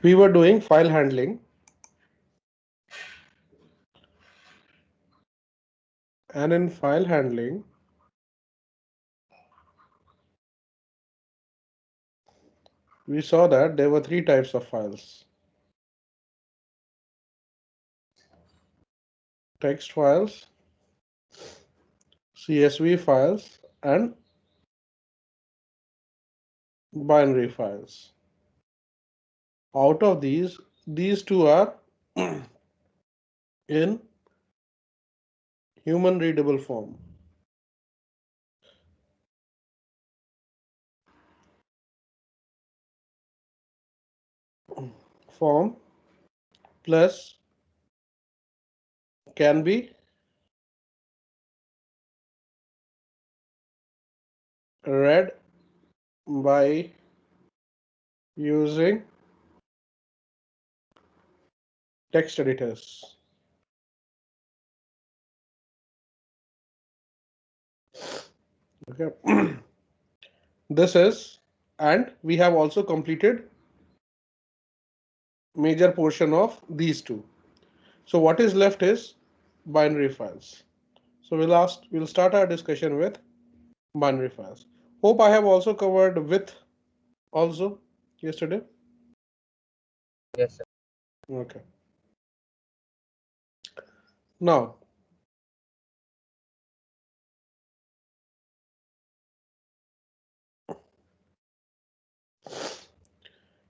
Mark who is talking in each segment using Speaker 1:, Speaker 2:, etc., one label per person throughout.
Speaker 1: We were doing file handling, and in file handling, we saw that there were three types of files: text files, CSV files, and binary files. Out of these two are in human readable form. Form plus can be read by using text editors. Okay. This is, and we have also completed major portion of these two. So what is left is binary files. So we'll start our discussion with binary files. Hope I have also covered with also yesterday.
Speaker 2: Yes, sir.
Speaker 1: Okay. Now,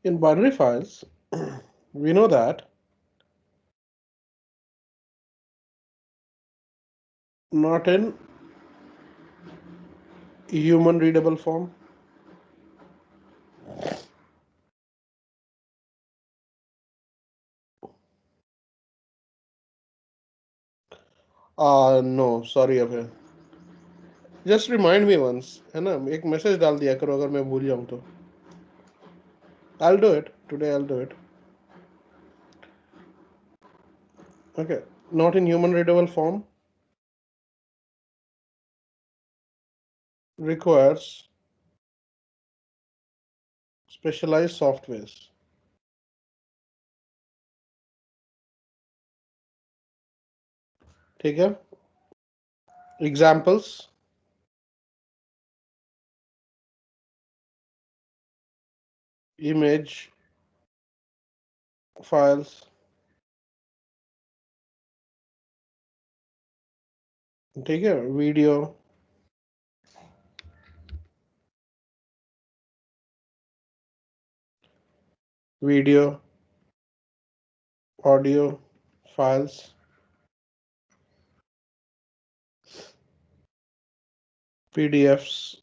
Speaker 1: in binary files, we know that not in human readable form. No, sorry Abhay. Just remind me once, है ना? एक message डाल दिया करो अगर मैं भूल जाऊँ तो. I'll do it today. I'll do it. Okay, not in human readable form requires specialized softwares. ठीक है? Examples: image files, ठीक है? video, audio files, PDFs,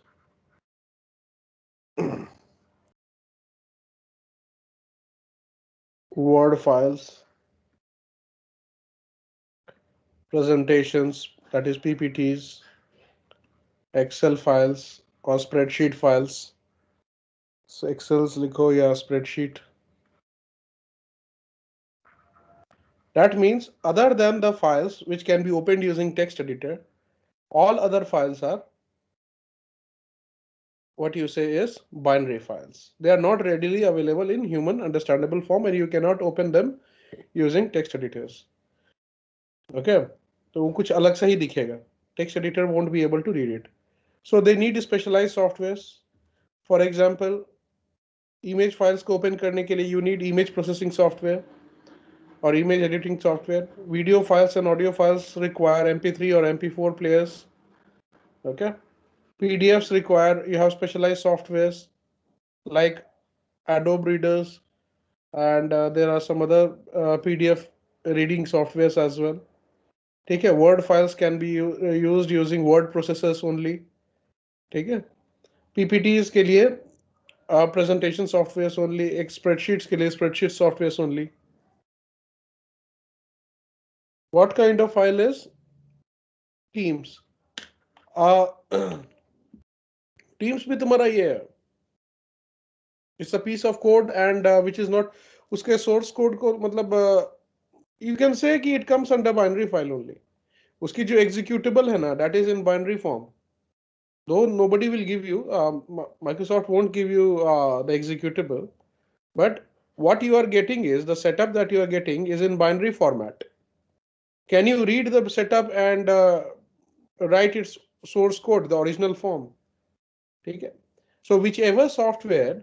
Speaker 1: Word files, presentations, that is PPTs, Excel files or spreadsheet files. So Excel's लिखो या spreadsheet. That means other than the files which can be opened using text editor, all other files are what you say is binary files. They are not readily available in human understandable form and you cannot open them using text editors. Okay, तो वो कुछ अलग सा ही दिखेगा. Text editor won't be able to read it. So they need specialized softwares. For example, image files को open करने के लिए you need image processing software or image editing software. Video files and audio files require MP3 or MP4 players. Okay. PDFs require you have specialized softwares like Adobe Readers, and there are some other PDF reading softwares as well. ठीक है. Word files can be used using word processors only. ठीक है. PPTs के लिए presentation softwares only. एक spreadsheets के लिए spreadsheet softwares only. What kind of file is Teams? Teams भी तुम्हारा ये है. It's a piece of code and which is not उसके source code को मतलब you can say कि it comes under binary file only. उसकी जो executable है ना, that is in binary form. Though nobody will give you, Microsoft won't give you the executable, but what you are getting is the setup that you are getting is in binary format. Can you read the setup and write its source code, the original form? ठीक है. So whichever software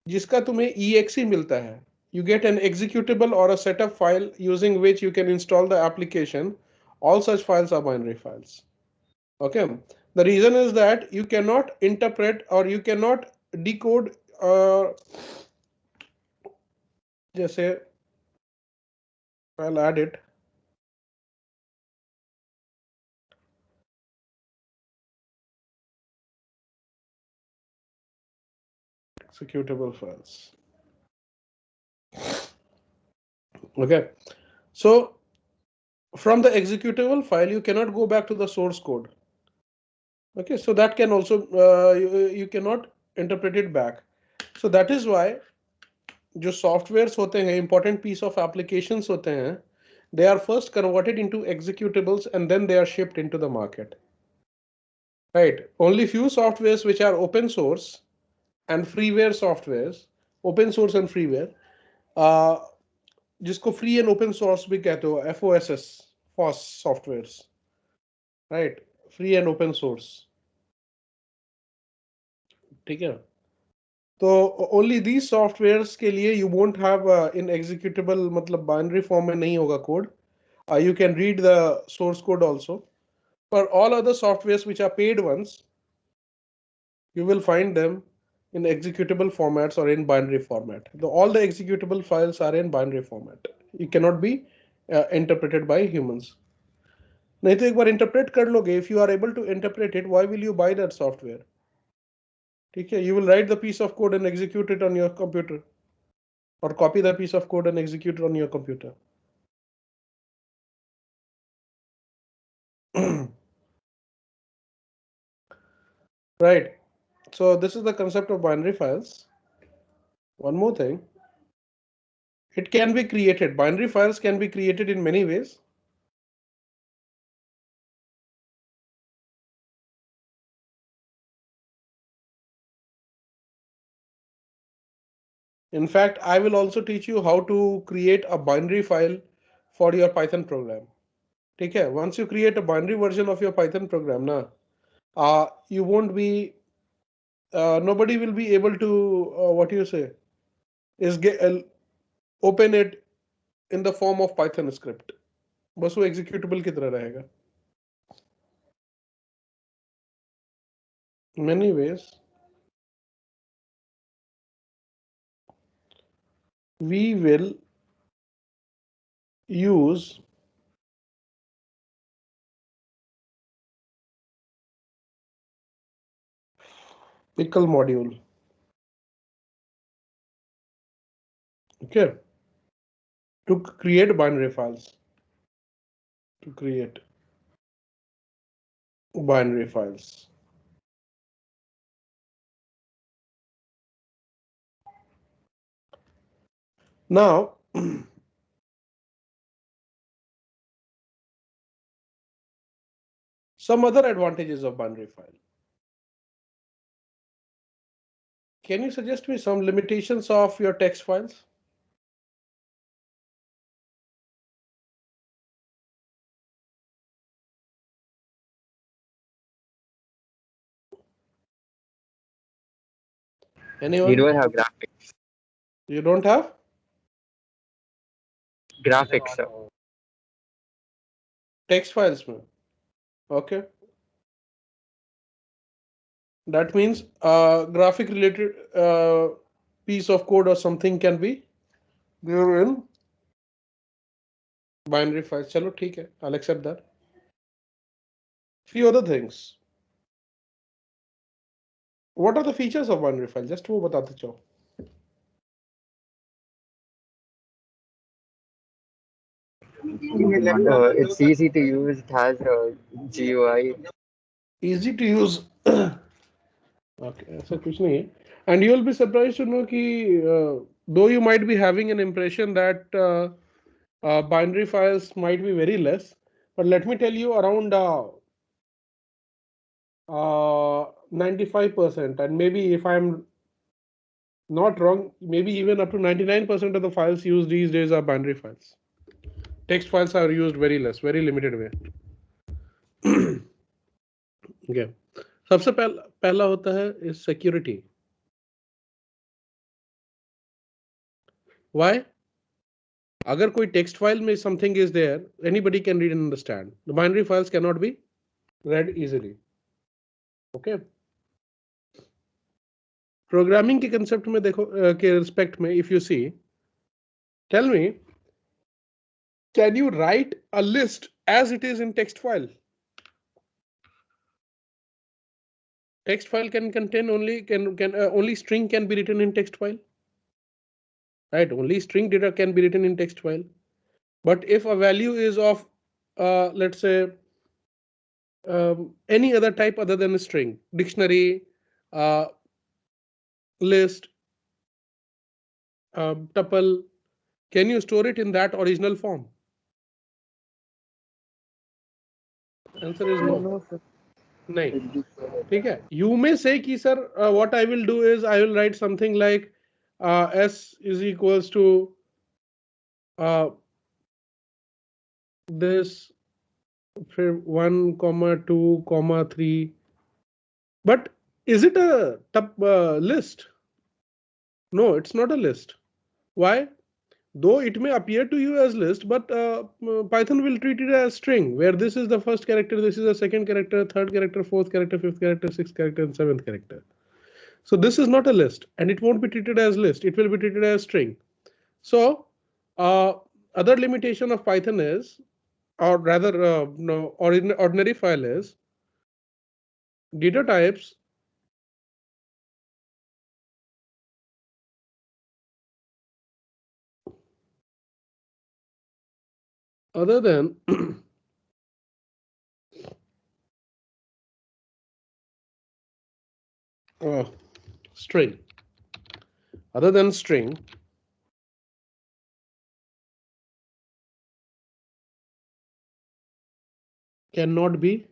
Speaker 1: जिसका तुम्हें exe मिलता है, you get an executable or a setup file using which you can install the application. All such files are binary files. Okay. The reason is that you cannot interpret or you cannot decode जैसे I'll add it. Executable files. Okay. So from the executable file, you cannot go back to the source code. Okay. So that can also, you cannot interpret it back. So that is why जो softwares होते हैं, important piece of applications होते हैं, they are first converted into executables and then they are shipped into the market. Right. Only few softwares which are open source and freeware softwares, open source and freeware, जिसको free and open source भी कहते हो, FOSS softwares, right? Free and open source. ठीक है. तो only these softwares के लिए you won't have in executable, मतलब binary form में नहीं होगा code. You can read the source code also. For all other softwares which are paid ones, you will find them in executable formats or in binary format. All the executable files are in binary format. It cannot be interpreted by humans. नहीं तो एक बार interpret कर लोगे, if you are able to interpret it, why will you buy that software? ठीक है, you will write the piece of code and execute it on your computer, or copy the piece of code and execute it on your computer. Right. So this is the concept of binary files. One more thing. It can be created. Binary files can be created in many ways. In fact, I will also teach you how to create a binary file for your Python program. ठीक है? Once you create a binary version of your Python program, you won't be, nobody will be able to, what do you say, is open it in the form of Python script. बस वो executable की तरह रहेगा. Many ways. We will use pickle module. Okay. To create binary files. To create binary files. Now, some other advantages of binary file. Can you suggest me some limitations of your text files? Anyone?
Speaker 2: You don't have graphics.
Speaker 1: You don't have?
Speaker 2: Graphics, sir.
Speaker 1: Text files, man. Okay. That means graphic related piece of code or something can be there in binary files. Chalo, theek hai. I'll accept that. Few other things. What are the features of binary file? Just वो बताते जाओ.
Speaker 2: It's easy to use. It has a GUI.
Speaker 1: Easy to use. Okay, ऐसा कुछ नहीं है. And you will be surprised to know कि though you might be having an impression that binary files might be very less, but let me tell you around 95%, and maybe if I'm not wrong, maybe even up to 99% of the files used these days are binary files. Text files are used very less, very limited way. Okay. सबसे पहला होता है is security. Why? अगर कोई text file में something is there, anybody can read and understand. The binary files cannot be read easily. Okay. Programming के concept में देखो के respect में, if you see, tell me, can you write a list as it is in text file? Text file can contain only only string can be written in text file, right? Only string data can be written in text file. But if a value is of let's say any other type other than a string, dictionary, list, tuple, can you store it in that original form? Answer is no.
Speaker 2: No, sir.
Speaker 1: नहीं. ठीक है. You may say कि sir, what I will do is I will write something like s is equals to this 1, 2, 3. But is it a list? No, it's not a list. Why? Though it may appear to you as list, but Python will treat it as string, where this is the first character, this is the second character, third character, fourth character, fifth character, sixth character, and seventh character. So this is not a list, and it won't be treated as list. It will be treated as string. So other limitation of Python is, or rather, no, ordinary file is data types other than string, other than string, cannot be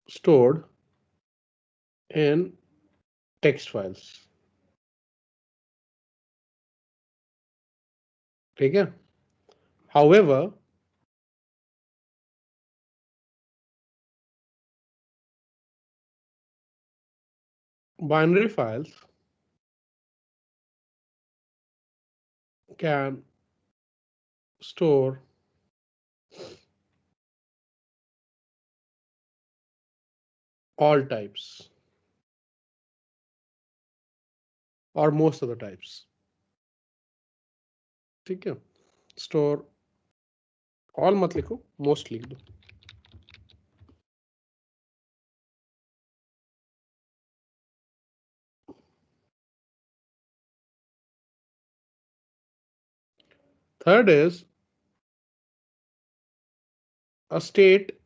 Speaker 1: stored in text files. ठीक है? However, binary files can store all types or most of the types. ठीक है? Store all मत लिखो, most लिख दो. Third is a state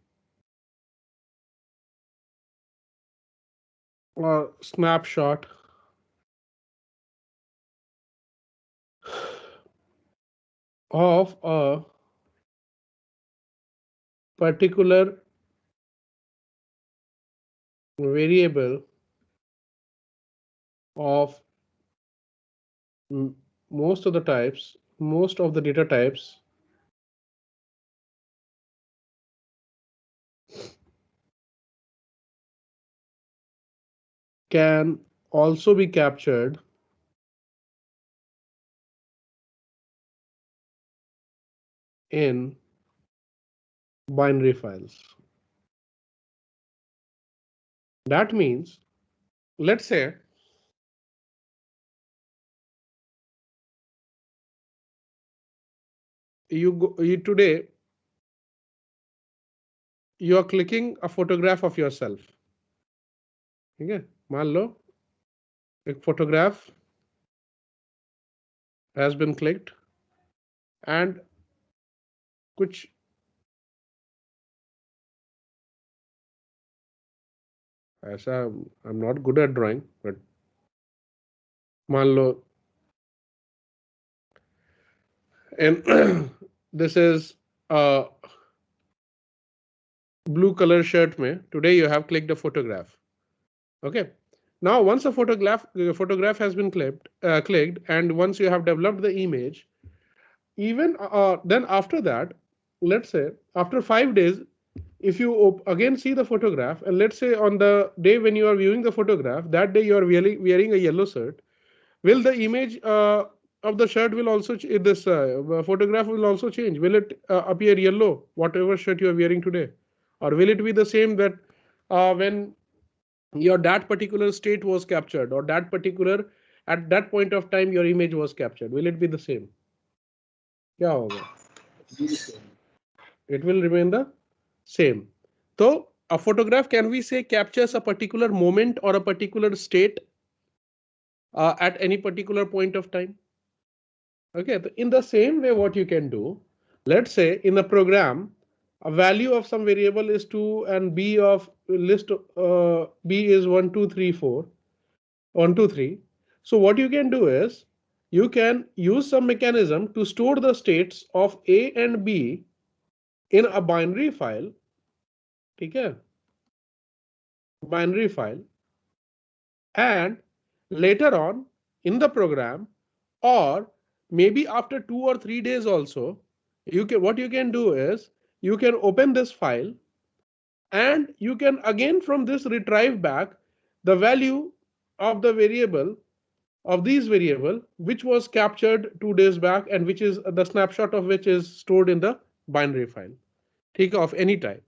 Speaker 1: or snapshot of a particular variable of most of the types, most of the data types can also be captured in binary files. That means, let's say today you are clicking a photograph of yourself. ठीक है? मान लो एक photograph has been clicked and कुछ ऐसा, I'm not good at drawing, but मान लो And this is a blue color shirt mein. Today you have clicked a photograph. Okay. Now once a photograph has been clicked, and once you have developed the image, even then after that, let's say after 5 days, if you again see the photograph, and let's say on the day when you are viewing the photograph, that day you are wearing a yellow shirt, will the image of the shirt will also this photograph will also change? Will it appear yellow, whatever shirt you are wearing today, or will it be the same that when your that particular state was captured, or that particular at that point of time your image was captured? Will it be the same? क्या होगा? It will remain the same. So a photograph, can we say, captures a particular moment or a particular state at any particular point of time? Okay, so in the same way, what you can do, let's say in the program, a value of some variable is 2 and b of list b is 1, 2, 3, 4, 1, 2, 3. So what you can do is you can use some mechanism to store the states of a and b in a binary file. Okay, binary file, and later on in the program, or maybe after 2 or 3 days also, you can, what you can do is you can open this file, and you can again from this retrieve back the value of the variable of these variable which was captured 2 days back, and which is the snapshot of which is stored in the binary file, take of any type.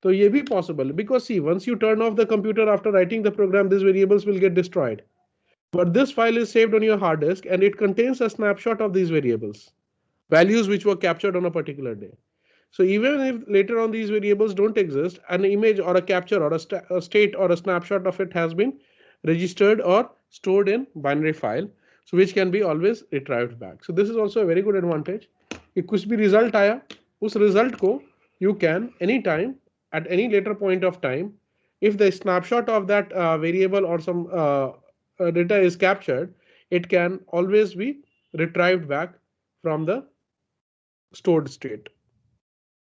Speaker 1: So ये भी possible, because see, once you turn off the computer after writing the program, these variables will get destroyed. But this file is saved on your hard disk, and it contains a snapshot of these variables, values which were captured on a particular day. So even if later on these variables don't exist, an image or a capture or a state or a snapshot of it has been registered or stored in binary file, so which can be always retrieved back. So this is also a very good advantage. कि कुछ भी result आया, उस result को you can anytime at any later point of time, if the snapshot of that variable or some data is captured, it can always be retrieved back from the stored state.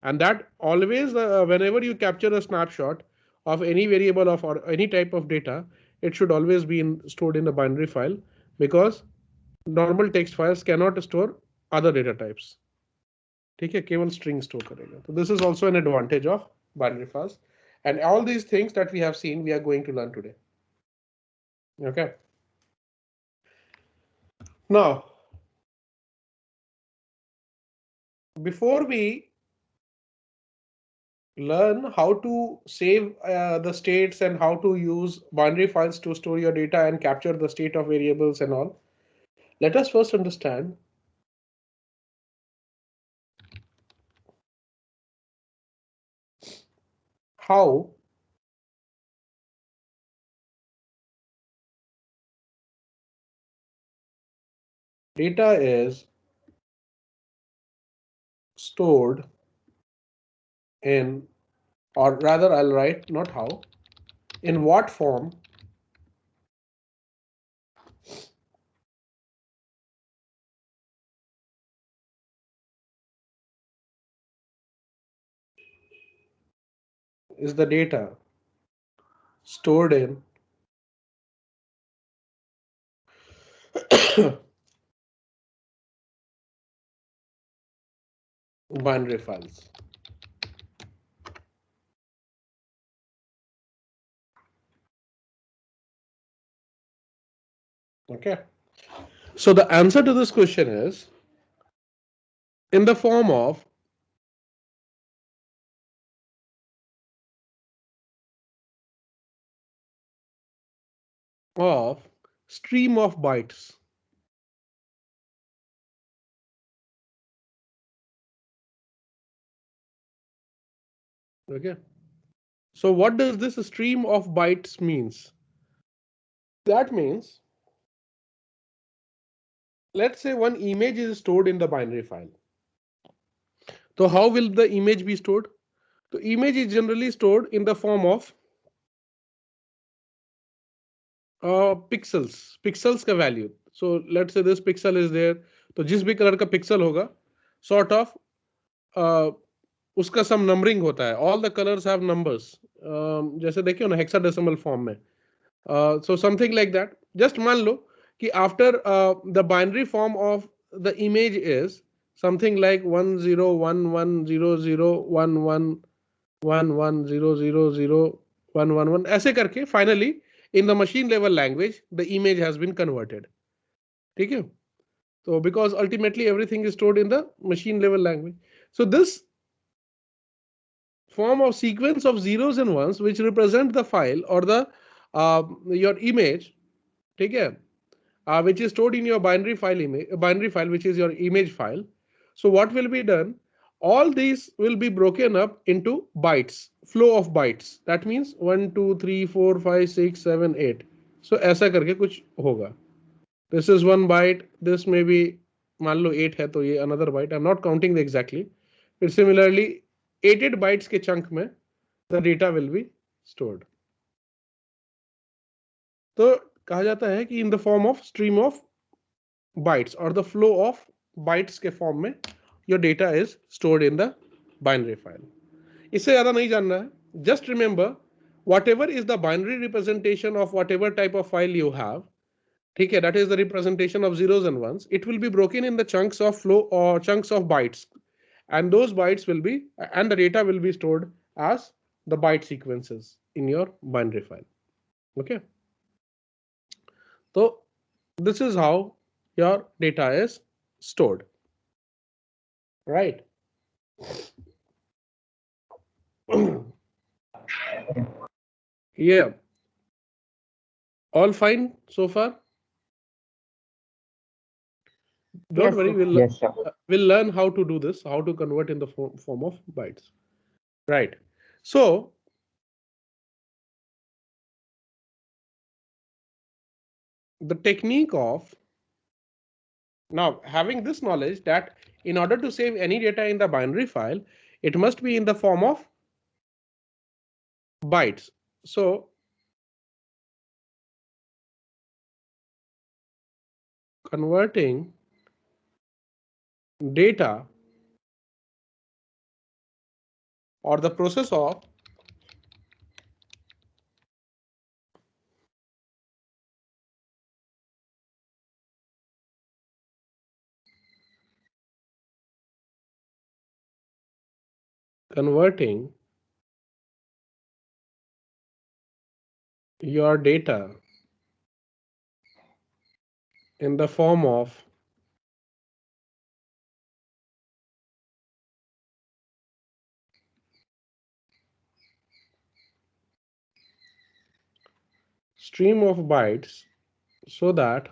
Speaker 1: And that always whenever you capture a snapshot of any variable of or any type of data, it should always be stored in a binary file, because normal text files cannot store other data types. ठीक है, केवल string store करेगा. So this is also an advantage of binary files, and all these things that we have seen we are going to learn today. Okay, now before we learn how to save the states and how to use binary files to store your data and capture the state of variables and all, let us first understand how data is stored in, or rather I'll write not how, in what form is the data stored in binary files. Okay, so the answer to this question is in the form of stream of bytes. Okay, so what does this stream of bytes means? That means, let's say one image is stored in the binary file. So how will the image be stored? The image is generally stored in the form of pixels का value. So let's say this pixel is there. तो जिस भी color का pixel होगा, sort of उसका सम numbering होता है, all the colours have numbers, जैसे देखियो ना हेक्साडेसिमल फॉर्म में, so something like that. Just मान लो कि after the binary form of the image is something like 1011001111000111 ऐसे करके finally in the machine level language the image has been converted. ठीक है? So because ultimately everything is stored in the machine level language. So this form of sequence of zeros and ones which represent the file or the your image, ठीक है, which is stored in your binary file image, binary file which is your image file. So what will be done, all these will be broken up into bytes, flow of bytes, that means 1 2 3 4 5 6 7 8. So ऐसा करके कुछ होगा, this is one byte, this may be, मान लो 8 है तो ये another byte, I'm not counting the exactly, फिर similarly 8 bytes के chunk में the data will be stored. तो कहा जाता है कि in the form of stream of bytes or the flow of bytes के form में your data is stored in the binary file. इससे ज्यादा नहीं जानना है, just remember whatever is the binary representation of whatever type of file you have, ठीक है, that is the representation of zeros and ones, it will be broken in the chunks of flow or chunks of bytes, and those bytes will be, and the data will be stored as the byte sequences in your binary file. Okay, so this is how your data is stored, right? Yeah, all fine so far. Don't
Speaker 2: Yes,
Speaker 1: worry,
Speaker 2: sir. Yes, sir.
Speaker 1: we'll learn how to do this, how to convert in the form of bytes, right? So the technique of now having this knowledge that in order to save any data in the binary file, it must be in the form of bytes. So converting data or the process of converting your data in the form of stream of bytes so that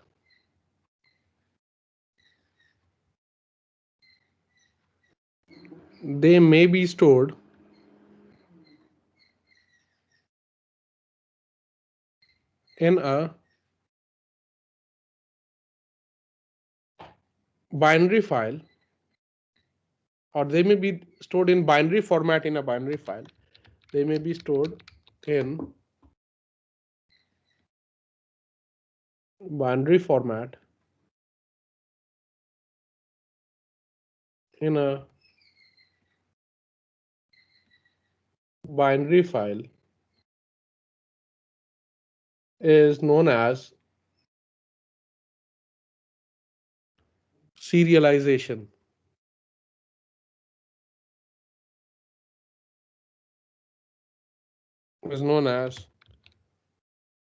Speaker 1: they may be stored in a binary file, or they may be stored in binary format in a binary file. They may be stored in binary format in a binary file is known as serialization. Is known as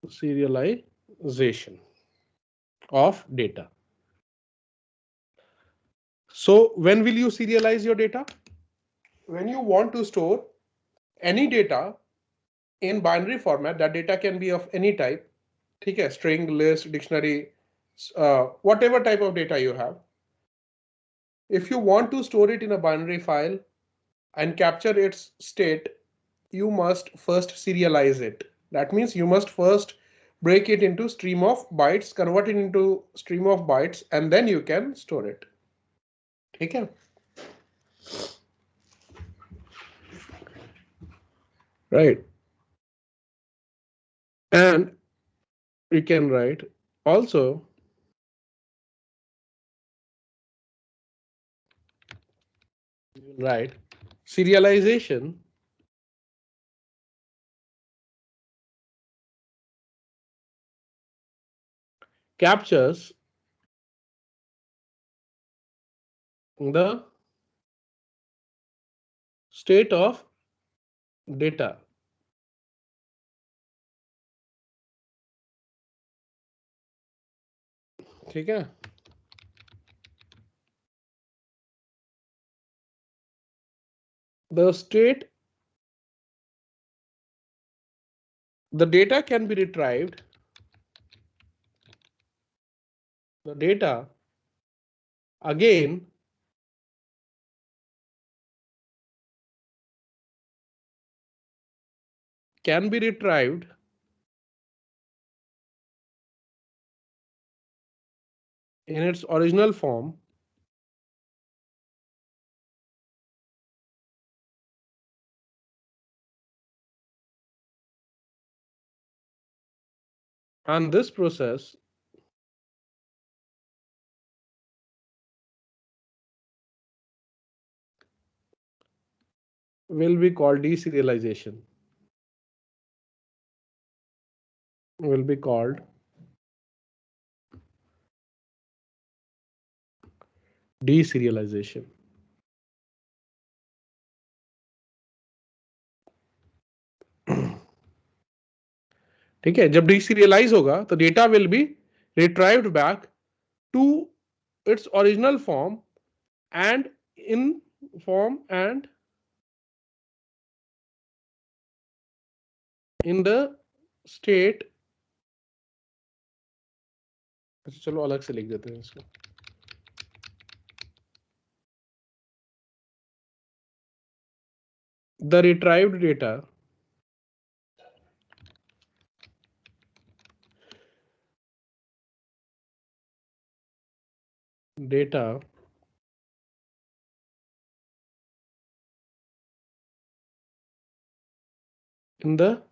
Speaker 1: serialization of data. So when will you serialize your data? When you want to store any data in binary format, that data can be of any type, ठीक है, string, list, dictionary, whatever type of data you have. If you want to store it in a binary file and capture its state, you must first serialize it. That means you must first break it into stream of bytes, convert it into stream of bytes, and then you can store it. ठीक है? Right. And you can write also Right. Serialization captures the state of data. ठीक है? The state, the data can be retrieved. The data again can be retrieved in its original form and this process will be called deserialization. Will be called deserialization. ठीक है, जब deserialize होगा तो data will be retrieved back to its original form and in form and in the state. अच्छा चलो अलग से लिख देते हैं इसको. The retrieved data in the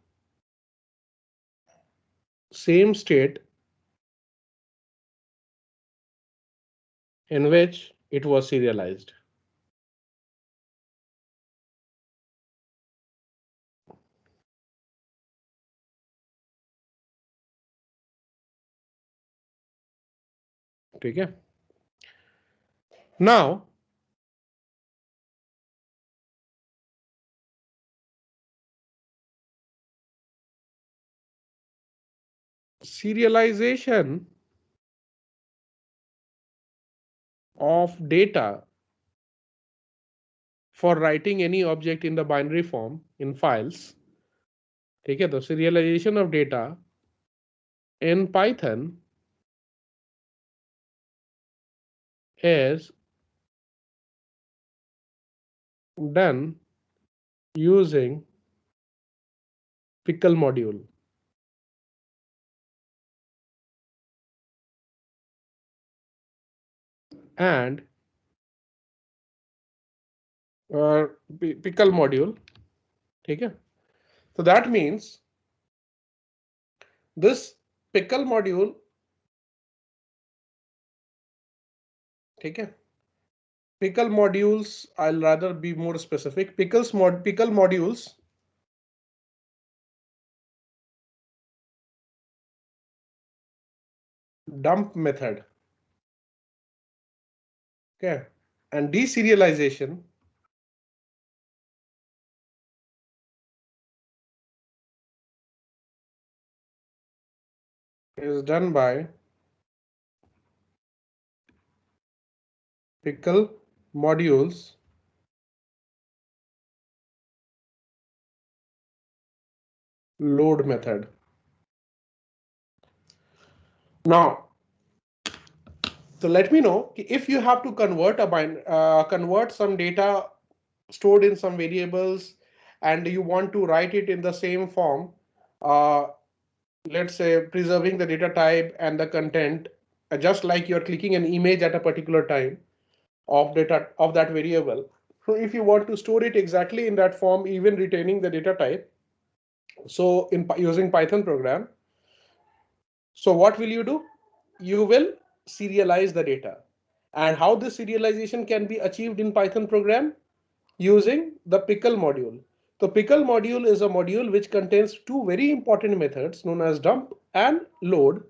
Speaker 1: same state in which it was serialized. ठीक है. Now serialization of data for writing any object in the binary form in files. ठीक है, तो serialization of data in Python is done using pickle module. And pickle module. ठीक है, so that means this pickle module. ठीक है, pickle modules, I'll rather be more specific. Pickle modules dump method. Okay, and deserialization is done by pickle modules load method. Now, so let me know if you have to convert some data stored in some variables and you want to write it in the same form, uh, let's say preserving the data type and the content, just like you're clicking an image at a particular time of data of that variable. So if you want to store it exactly in that form, even retaining the data type, so in using Python program, so what will you do? You will serialize the data. And how this serialization can be achieved in Python program? using the pickle module. The pickle module is a module which contains two very important methods known as dump and load.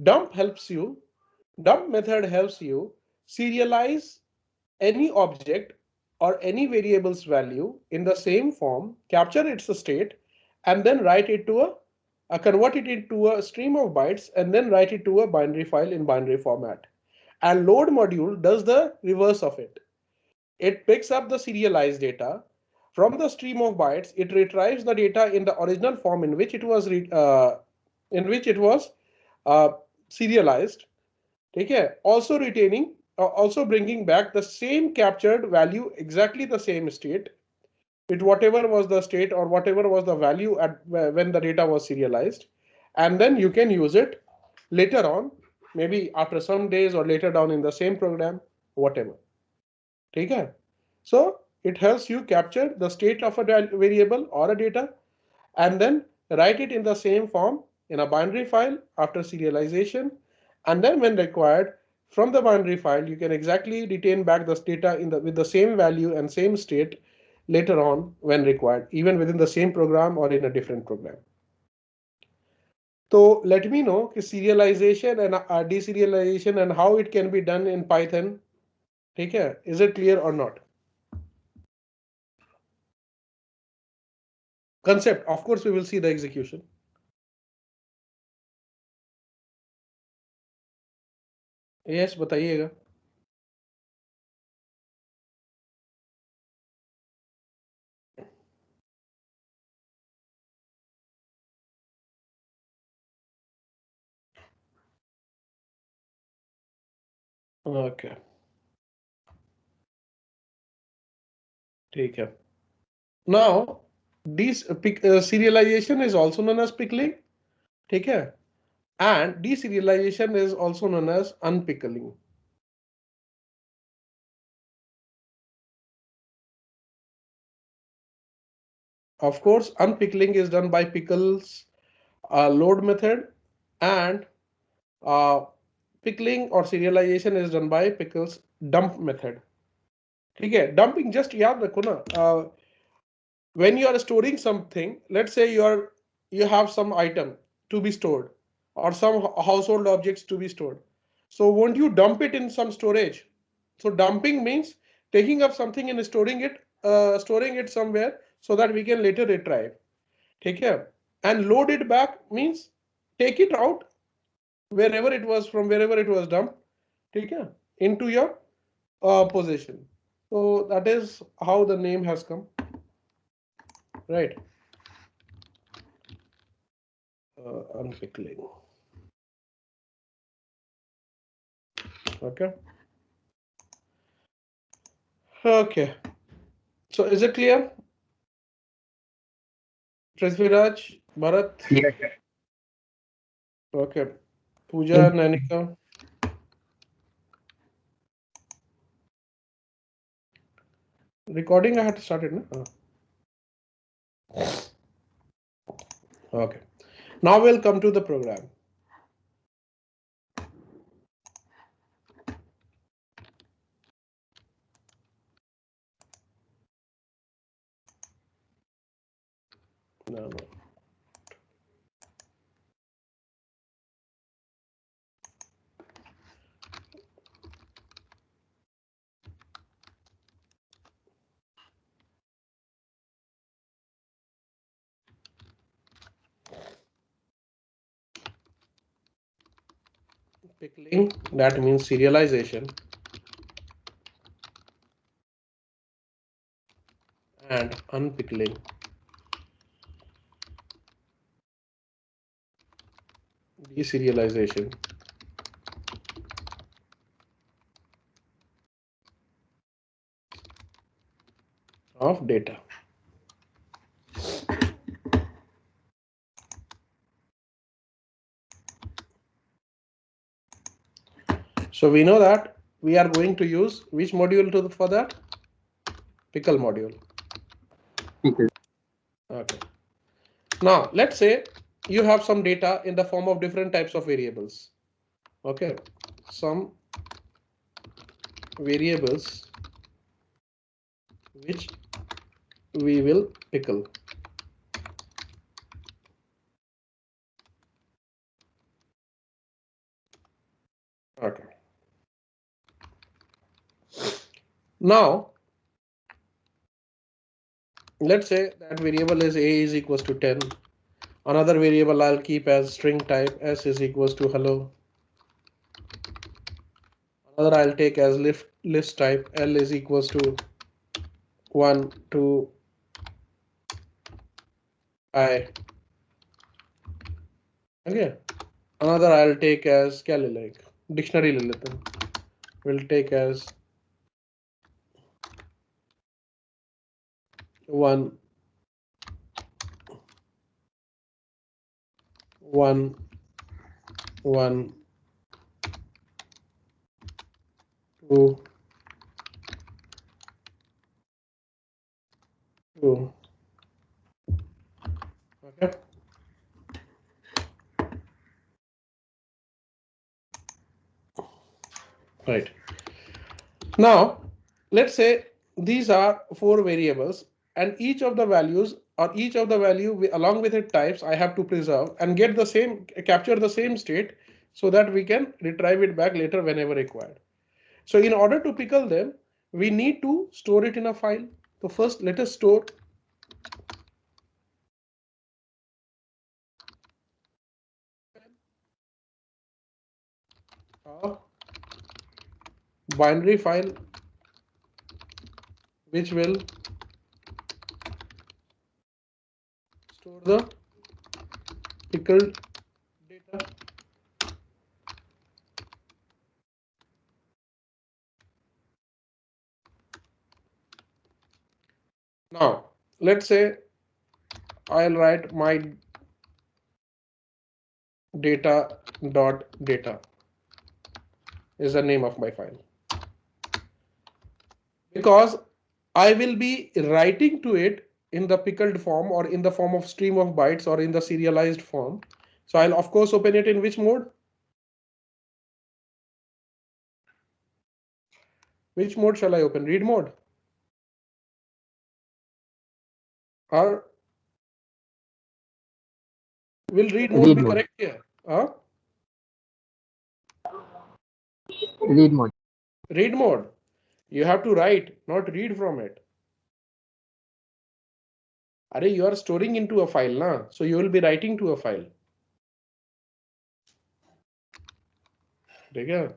Speaker 1: Dump method helps you serialize any object or any variable's value in the same form, capture its state, and then write it to convert it into a stream of bytes and then write it to a binary file in binary format. And load module does the reverse of it. It picks up the serialized data from the stream of bytes. It retrieves the data in the original form in which it was uh, serialized. Okay. Also bringing back the same captured value, exactly the same state, with whatever was the state or whatever was the value at when the data was serialized, and then you can use it later on, maybe after some days or later down in the same program, whatever. Okay. So it helps you capture the state of a variable or a data and then write it in the same form in a binary file after serialization. And then when required, from the binary file, you can exactly retain back this data with the same value and same state later on when required, even within the same program or in a different program. So let me know serialization and deserialization and how it can be done in Python. Take care. Is it clear or not? Concept, of course, we will see the execution. Yes, बताइएगा. Okay. ठीक है. Now, serialization is also known as pickling. ठीक है. And deserialization is also known as unpickling. Of course, unpickling is done by pickle's load method, and pickling or serialization is done by pickle's dump method. ठीक है. Dumping, just याद रखो ना. When you are storing something, let's say you have some item to be stored or some household objects to be stored. So won't you dump it in some storage? So dumping means taking up something and storing it somewhere so that we can later retrieve. Take care. And load it back means take it out from wherever it was dumped. Take care. Into your possession. So that is how the name has come. Right. Unpickling. Okay. Okay. So is it clear? Prithviraj, Bharat?
Speaker 2: Yes.
Speaker 1: Okay. Pooja, Nanika. Recording I had to start it, no? Okay. Now we'll come to the program. No. Pickling, that means serialization. And unpickling. Deserialization. Of data. So we know that we are going to use which module for that? Pickle module.
Speaker 2: Pickle.
Speaker 1: Okay. Now let's say you have some data in the form of different types of variables. Okay. Some variables which we will pickle. Okay. Now, let's say that variable is a is equals to 10. Another variable I'll keep as string type s is equals to hello. Another I'll take as list type l is equals to 1, 2, I. Okay. Another I'll take as like dictionary lilitan. We'll take as 1, 1, 1, 2, 2. Okay. Right. Now, let's say these are 4 variables and each of the values or each of the value along with its types I have to preserve and get the same capture the same state so that we can retrieve it back later whenever required. So in order to pickle them, we need to store it in a file. So first let us store a binary file which will store the pickled data. Now let's say I'll write my data is the name of my file because I will be writing to it in the pickled form or in the form of stream of bytes or in the serialized form. So I'll of course open it in which mode? Which mode shall I open? Read mode? Or will read mode be correct here? Huh?
Speaker 2: Read mode.
Speaker 1: Read mode. You have to write, not read from it. Arey, you are storing into a file, na? So you will be writing to a file. Okay.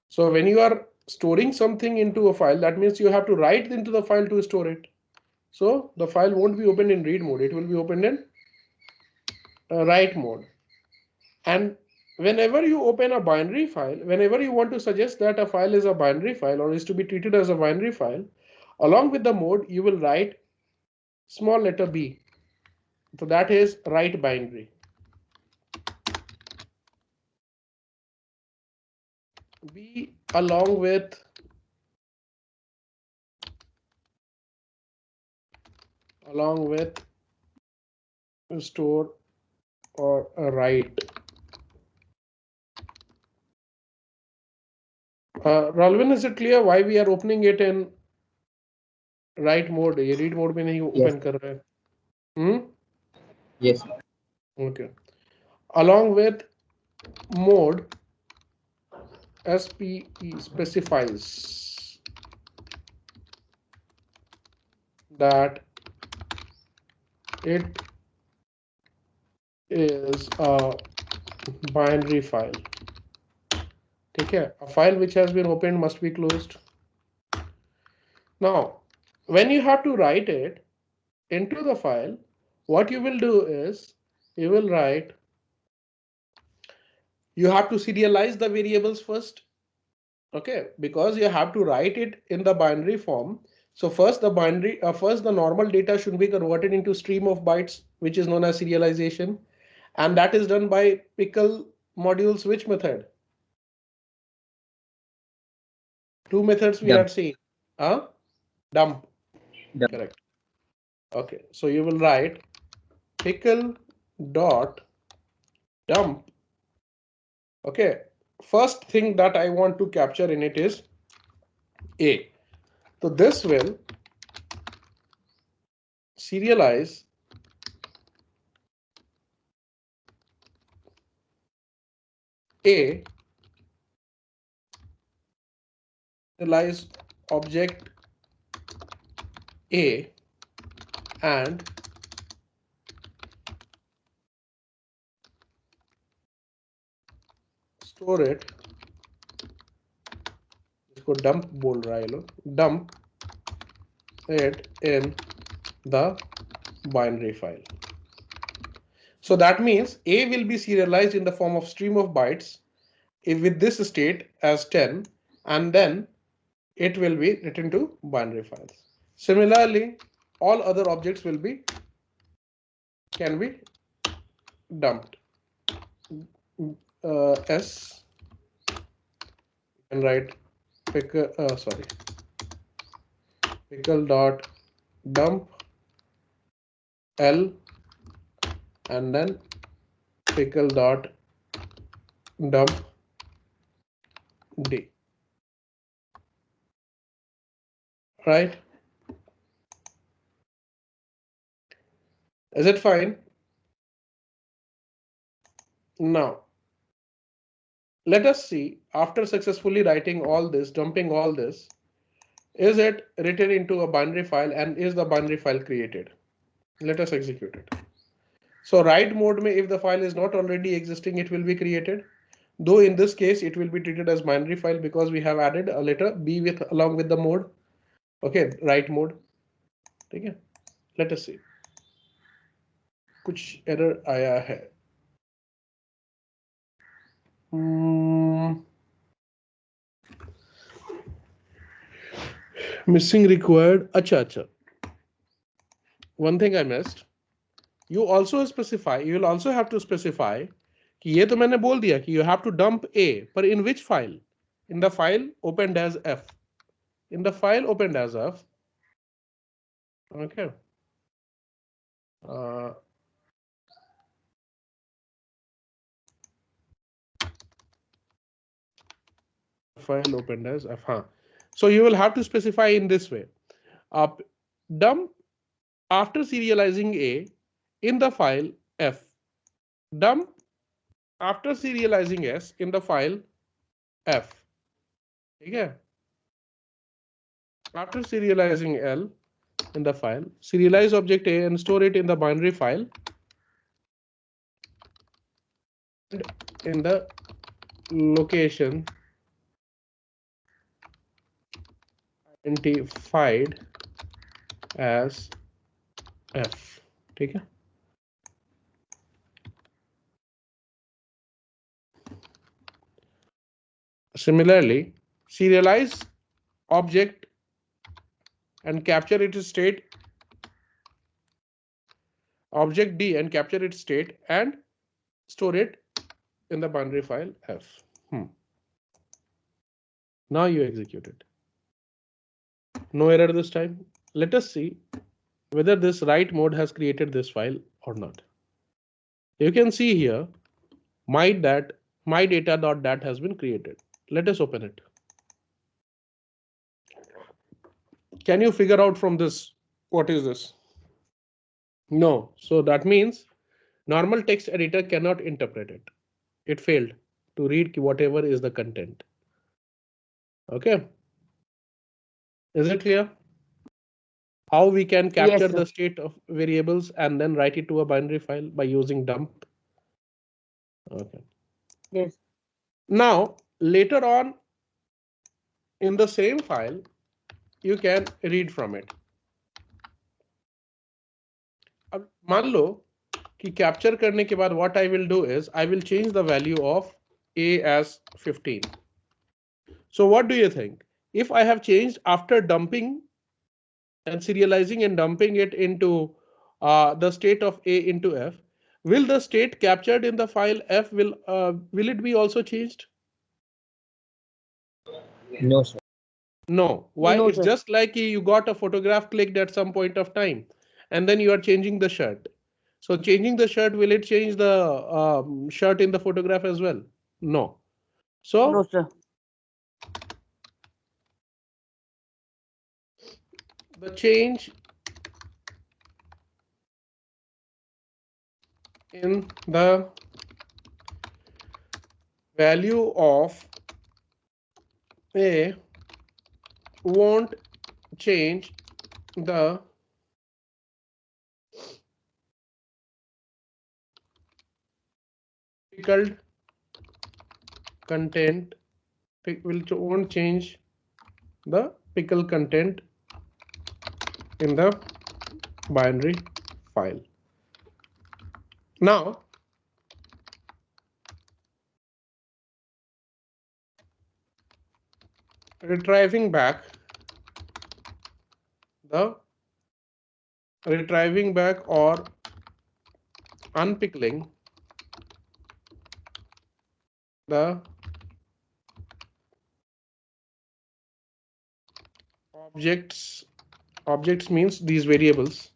Speaker 1: So when you are storing something into a file, that means you have to write into the file to store it. So the file won't be opened in read mode. It will be opened in write mode. And whenever you open a binary file, whenever you want to suggest that a file is a binary file or is to be treated as a binary file, along with the mode, you will write small letter b. So that is write binary. B along with store or write. Ralvin, is it clear why we are opening it in write mode? ये read mode में नहीं
Speaker 2: Yes.
Speaker 1: open कर रहे हैं.
Speaker 2: Yes.
Speaker 1: Okay. Along with mode, SPE specifies that it is a binary file. Okay, a file which has been opened must be closed. Now, when you have to write it into the file, what you will do is you will write, you have to serialize the variables first. Okay, because you have to write it in the binary form. So first the normal data should be converted into stream of bytes, which is known as serialization. And that is done by pickle modules. Which method? Two methods we had seen. Dump. Correct. Okay, so you will write pickle dot dump. Okay, first thing that I want to capture in it is A. So this will serialize A, serialize object A and store it, इसको dump बोल रहा है लोग, dump it in the binary file. So that means A will be serialized in the form of stream of bytes with this state as 10, and then it will be written to binary files. Similarly, all other objects will be can be dumped. S and write pickle dot dump L and then pickle dot dump D. Right? Is it fine? Now, let us see, after successfully writing all this, dumping all this, is it written into a binary file and is the binary file created? Let us execute it. So write mode mein, if the file is not already existing, it will be created. Though in this case, it will be treated as binary file because we have added a letter B along with the mode. Okay, write mode. Okay, let us see. कुछ error आया है. Missing required. Acha. One thing I missed. You also specify. You will also have to specify कि ये तो मैंने बोल दिया कि you have to dump A, but in which file? In the file opened as F. In the file opened as F. Okay. File opened as F. So you will have to specify in this way. Dump after serializing A in the file F. Dump after serializing S in the file F. Okay. After serializing L in the file, serialize object A and store it in the binary file in the location identified as F. ठीक है? Similarly, serialize object and capture its state, object D and capture its state and store it in the binary file F. Now you execute it. No error this time. Let us see whether this write mode has created this file or not. You can see here my data.dat has been created. Let us open it. Can you figure out from this what is this? No. So that means normal text editor cannot interpret it. It failed to read whatever is the content. Okay. Is it clear? How we can capture the state of variables and then write it to a binary file by using dump? Okay.
Speaker 3: Yes.
Speaker 1: Now, later on in the same file, you can read from it. अब मान लो कि capture करने के बाद what I will do is I will change the value of A as 15. So what do you think? If I have changed after dumping and serializing and dumping it into the state of A into F, will the state captured in the file F will it be also changed?
Speaker 2: No, sir.
Speaker 1: No. Why?
Speaker 3: No,
Speaker 1: it's
Speaker 3: sir.
Speaker 1: just like you got a photograph clicked at some point of time and then you are changing the shirt. So changing the shirt, will it change the shirt in the photograph as well? No. So
Speaker 3: No, sir.
Speaker 1: the change in the value of A won't change the pickled content, won't change the pickle content in the binary file. Now retrieving back or unpickling the objects means these variables,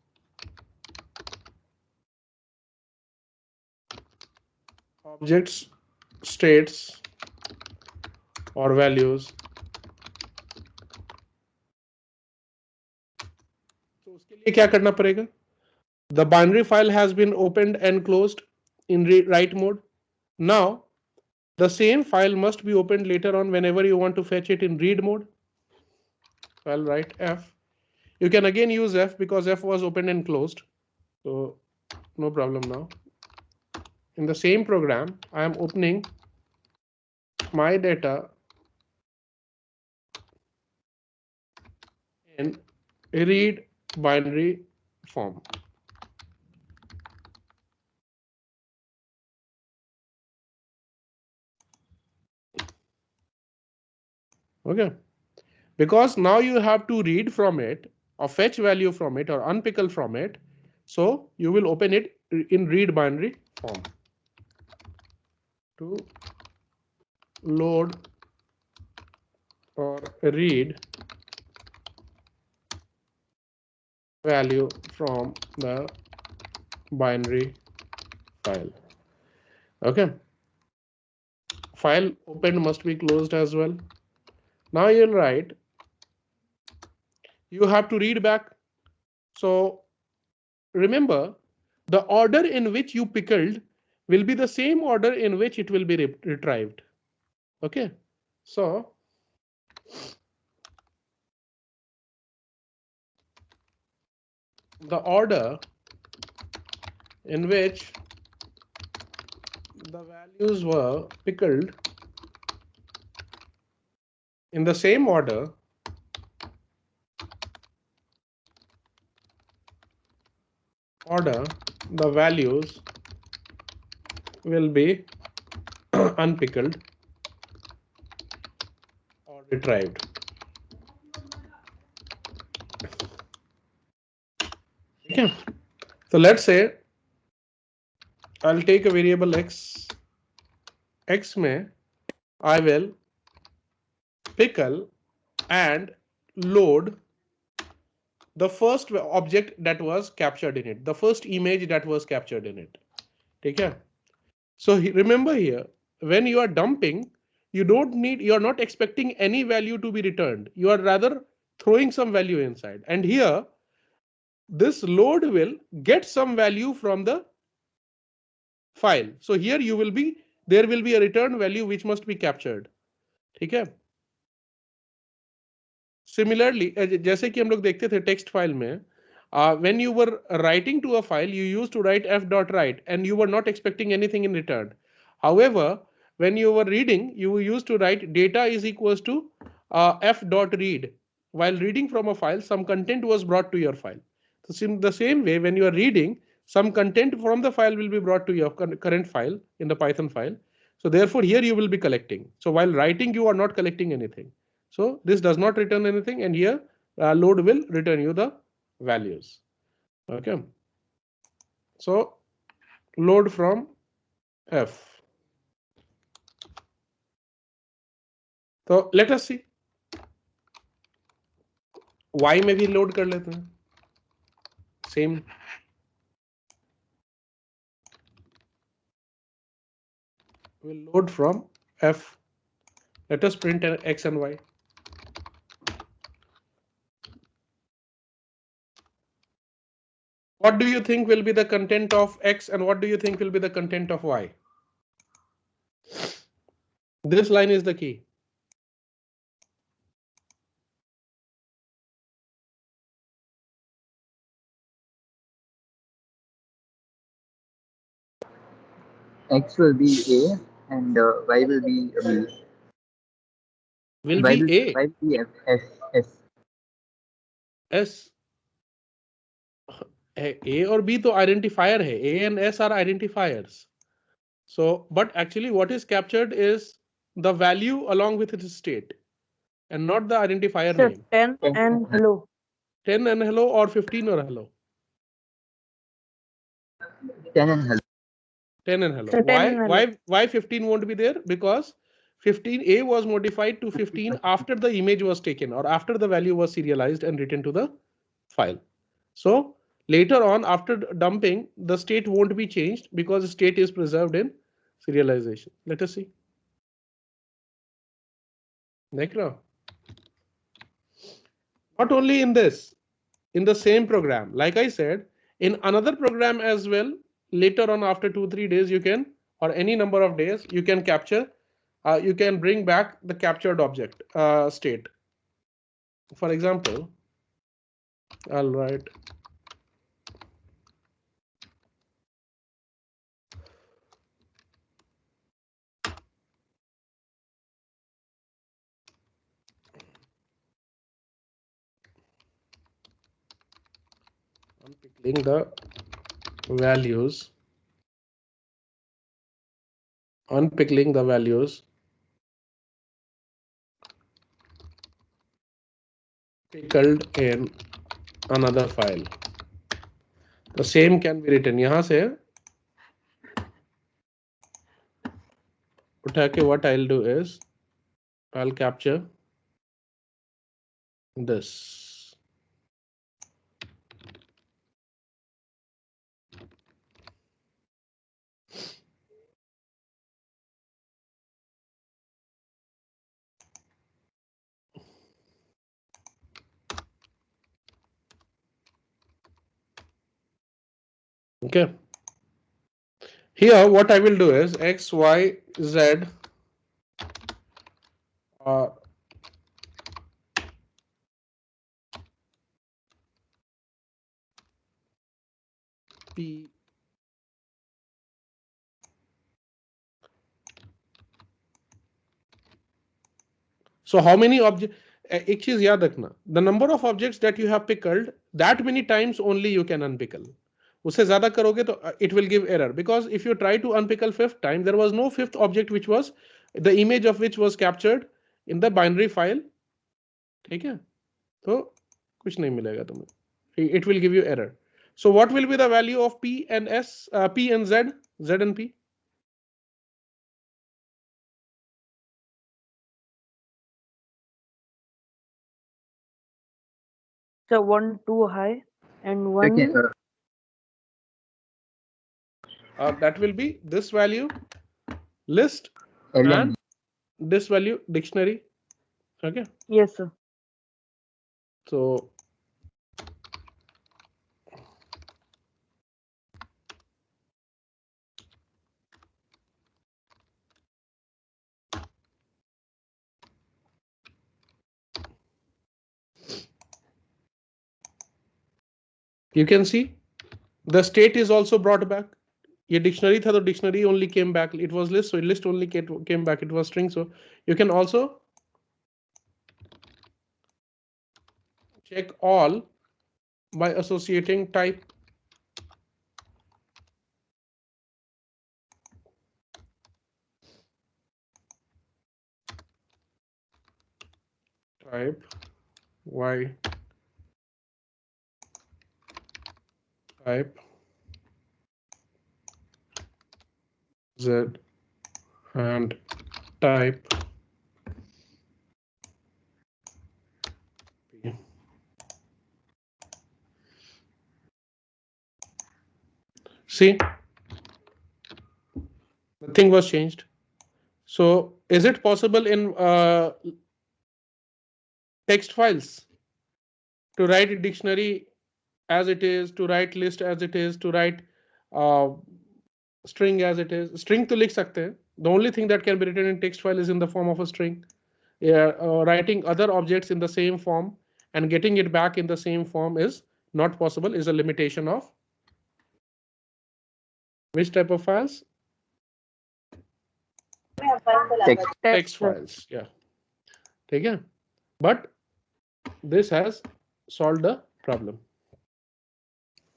Speaker 1: objects, states or values. तो उसके लिए क्या करना पड़ेगा? The binary file has been opened and closed in write mode. Now the same file must be opened later on whenever you want to fetch it in read mode. I'll write F. You can again use F because F was opened and closed. So no problem now. In the same program, I am opening my data in read binary form. Okay. Because now you have to read from it or fetch value from it or unpickle from it. So you will open it in read binary form to load or read value from the binary file. Okay. File opened must be closed as well. Now you'll write, you have to read back. So remember, the order in which you pickled will be the same order in which it will be retrieved. Okay. So the order in which the values were pickled in the same order the values will be unpickled or retrieved. Okay. So let's say I'll take a variable x. X may I will pickle and load the first object that was captured in it, the first image that was captured in it. Okay. So remember here, when you are dumping, you're not expecting any value to be returned. You are rather throwing some value inside. And here, this load will get some value from the file. So here there will be a return value which must be captured. Okay. Similarly, जैसे कि हम लोग देखते थे text file में, when you were writing to a file, you used to write f.write and you were not expecting anything in return. However, when you were reading, you used to write data is equals to f.read. While reading from a file, some content was brought to your file. So in the same way, when you are reading, some content from the file will be brought to your current file in the Python file. So therefore, here you will be collecting. So while writing, you are not collecting anything. So this does not return anything, and here load will return you the values. Okay. So load from F. So let us see. Y में भी load कर लेते हैं. Same. We'll load from F. Let us print X and Y. What do you think will be the content of X and what do you think will be the content of Y? This line is the key.
Speaker 2: X will be A and Y will be B.
Speaker 1: Will be A.
Speaker 2: Y will be F, S, S.
Speaker 1: S. A और B तो identifier है. A and S are identifiers. So, but actually what is captured is the value along with its state and not the identifier
Speaker 3: Sir,
Speaker 1: name.
Speaker 3: 10 and hello.
Speaker 1: 10 and hello or 15 or hello?
Speaker 2: 10 and hello.
Speaker 1: 10 and hello.
Speaker 3: Sir, 10 and hello.
Speaker 1: Why 15 won't be there? Because 15A was modified to 15 after the image was taken or after the value was serialized and written to the file. So later on, after dumping, the state won't be changed because state is preserved in serialization. Let us see. Next now. Not only in this, in the same program, like I said, in another program as well, later on after 2-3 days, you can, or any number of days, you can capture, you can bring back the captured object state. For example, I'll write unpickling the values, unpickling the values pickled in another file. The same can be written. यहाँ से उठा के what I'll do is I'll capture this. Okay. Here, what I will do is X, Y, Z P so how many objects? एक चीज याद रखना, the number of objects that you have pickled, that many times only you can unpickle. उससे ज्यादा करोगे तो it will give error because if you try to unpickle fifth time, there was no fifth object which was the image of which was captured in the binary file. ठीक है, तो कुछ नहीं मिलेगा तुम्हें. It will give you error. So what will be the value of P and S, P and Z, Z and P?
Speaker 3: So 1 too high and 1
Speaker 2: Okay,
Speaker 1: That will be this value list
Speaker 2: L
Speaker 1: and
Speaker 2: and
Speaker 1: this value dictionary. Okay,
Speaker 3: yes sir.
Speaker 1: so you can see the state is also brought back. ये dictionary था तो dictionary only came back. It was list, so list only came back. It was string, so you can also check all by associating type. Type Y type Z and type P. See, the thing was changed. So is it possible in text files to write a dictionary as it is, to write list as it is, to write string as it is. String to लिख सकते हैं. The only thing that can be written in text file is in the form of a string. Writing other objects in the same form and getting it back in the same form is not possible, is a limitation of which type of files? Text files. Yeah. ठीक है? But this has solved the problem.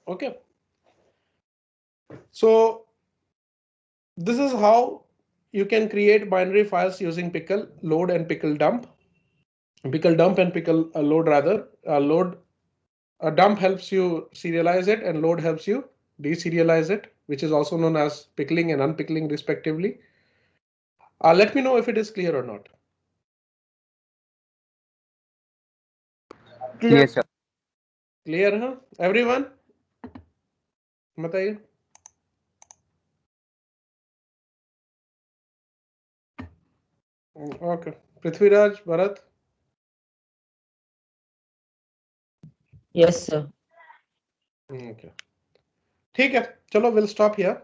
Speaker 1: Okay. So this is how you can create binary files using pickle load and pickle dump. Pickle dump and pickle load rather. Dump helps you serialize it and load helps you deserialize it, which is also known as pickling and unpickling respectively. Let me know if it is clear or not.
Speaker 3: Clear.
Speaker 2: Yes, sir.
Speaker 1: Clear, huh? Everyone? बताइए. Okay. Prithviraj, Bharat?
Speaker 4: Yes, sir.
Speaker 1: Okay. ठीक है. चलो, we'll stop here.